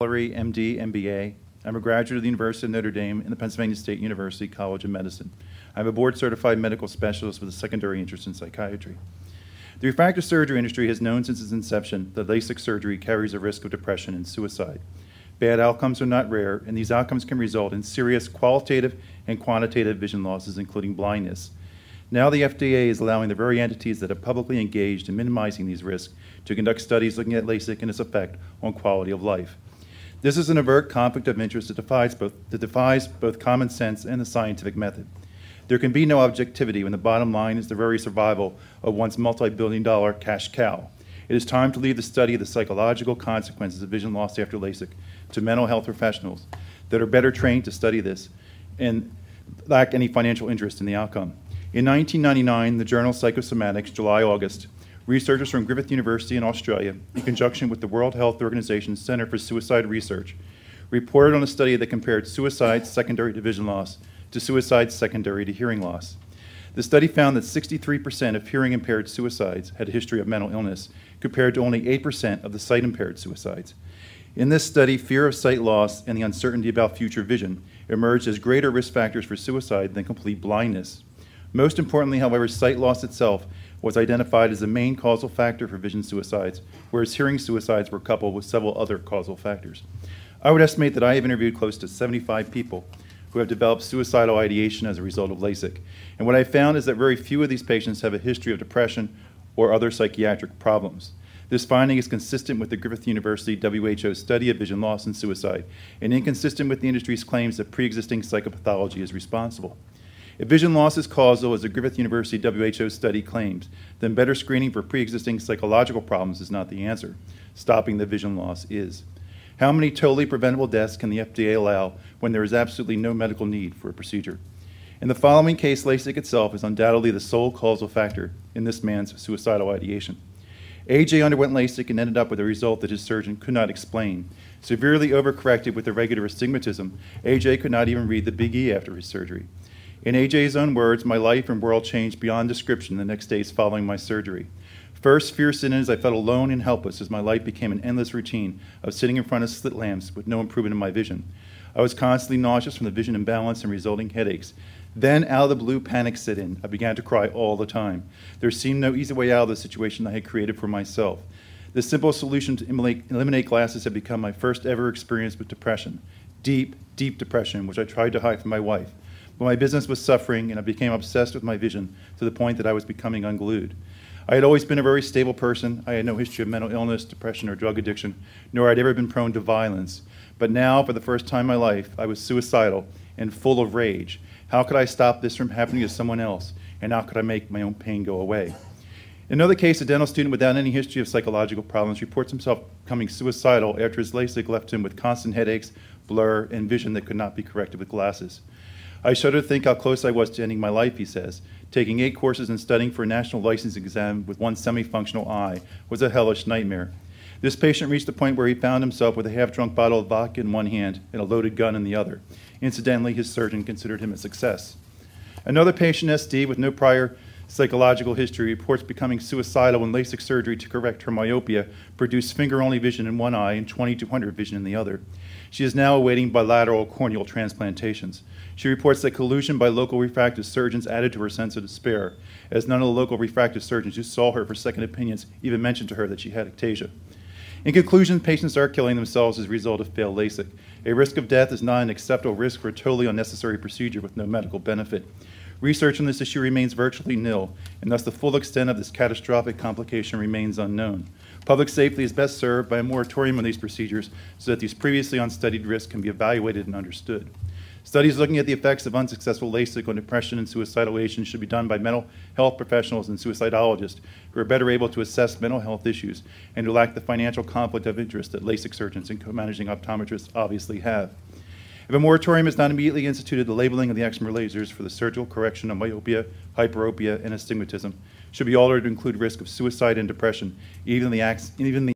Valerie, MD, MBA. I'm a graduate of the University of Notre Dame and the Pennsylvania State University College of Medicine. I'm a board-certified medical specialist with a secondary interest in psychiatry. The refractive surgery industry has known since its inception that LASIK surgery carries a risk of depression and suicide. Bad outcomes are not rare, and these outcomes can result in serious qualitative and quantitative vision losses, including blindness. Now the FDA is allowing the very entities that have publicly engaged in minimizing these risks to conduct studies looking at LASIK and its effect on quality of life. This is an overt conflict of interest that defies both common sense and the scientific method. There can be no objectivity when the bottom line is the very survival of one's multi-billion-dollar cash cow. It is time to leave the study of the psychological consequences of vision loss after LASIK to mental health professionals that are better trained to study this and lack any financial interest in the outcome. In 1999, the journal Psychosomatics, July-August, researchers from Griffith University in Australia, in conjunction with the World Health Organization's Center for Suicide Research, reported on a study that compared suicide secondary to vision loss to suicide secondary to hearing loss. The study found that 63% of hearing-impaired suicides had a history of mental illness, compared to only 8% of the sight-impaired suicides. In this study, fear of sight loss and the uncertainty about future vision emerged as greater risk factors for suicide than complete blindness. Most importantly, however, sight loss itself was identified as the main causal factor for vision suicides, whereas hearing suicides were coupled with several other causal factors. I would estimate that I have interviewed close to 75 people who have developed suicidal ideation as a result of LASIK. And what I found is that very few of these patients have a history of depression or other psychiatric problems. This finding is consistent with the Griffith University WHO study of vision loss and suicide, and inconsistent with the industry's claims that pre-existing psychopathology is responsible. If vision loss is causal, as the Griffith University WHO study claims, then better screening for pre-existing psychological problems is not the answer. Stopping the vision loss is. How many totally preventable deaths can the FDA allow when there is absolutely no medical need for a procedure? In the following case, LASIK itself is undoubtedly the sole causal factor in this man's suicidal ideation. AJ underwent LASIK and ended up with a result that his surgeon could not explain. Severely overcorrected with irregular astigmatism, AJ could not even read the Big E after his surgery. In AJ's own words, my life and world changed beyond description the next days following my surgery. First, fierce in as I felt alone and helpless as my life became an endless routine of sitting in front of slit lamps with no improvement in my vision. I was constantly nauseous from the vision imbalance and resulting headaches. Then, out of the blue, panic set in. I began to cry all the time. There seemed no easy way out of the situation I had created for myself. The simple solution to eliminate glasses had become my first ever experience with depression. Deep, deep depression, which I tried to hide from my wife. But my business was suffering, and I became obsessed with my vision to the point that I was becoming unglued. I had always been a very stable person. I had no history of mental illness, depression, or drug addiction, nor had I ever been prone to violence. But now, for the first time in my life, I was suicidal and full of rage. How could I stop this from happening to someone else? And how could I make my own pain go away? In another case, a dental student without any history of psychological problems reports himself becoming suicidal after his LASIK left him with constant headaches, blur, and vision that could not be corrected with glasses. I shudder to think how close I was to ending my life, he says. Taking 8 courses and studying for a national license exam with one semi-functional eye was a hellish nightmare. This patient reached the point where he found himself with a half-drunk bottle of vodka in one hand and a loaded gun in the other. Incidentally, his surgeon considered him a success. Another patient, SD, with no prior psychological history, reports becoming suicidal when LASIK surgery to correct her myopia produced finger-only vision in one eye and 20/200 vision in the other. She is now awaiting bilateral corneal transplantations. She reports that collusion by local refractive surgeons added to her sense of despair, as none of the local refractive surgeons who saw her for second opinions even mentioned to her that she had ectasia. In conclusion, patients are killing themselves as a result of failed LASIK. A risk of death is not an acceptable risk for a totally unnecessary procedure with no medical benefit. Research on this issue remains virtually nil, and thus the full extent of this catastrophic complication remains unknown. Public safety is best served by a moratorium on these procedures so that these previously unstudied risks can be evaluated and understood. Studies looking at the effects of unsuccessful LASIK on depression and suicidal ideation should be done by mental health professionals and suicidologists who are better able to assess mental health issues and who lack the financial conflict of interest that LASIK surgeons and co-managing optometrists obviously have. If a moratorium is not immediately instituted, the labeling of the excimer lasers for the surgical correction of myopia, hyperopia, and astigmatism should be altered to include risk of suicide and depression, even the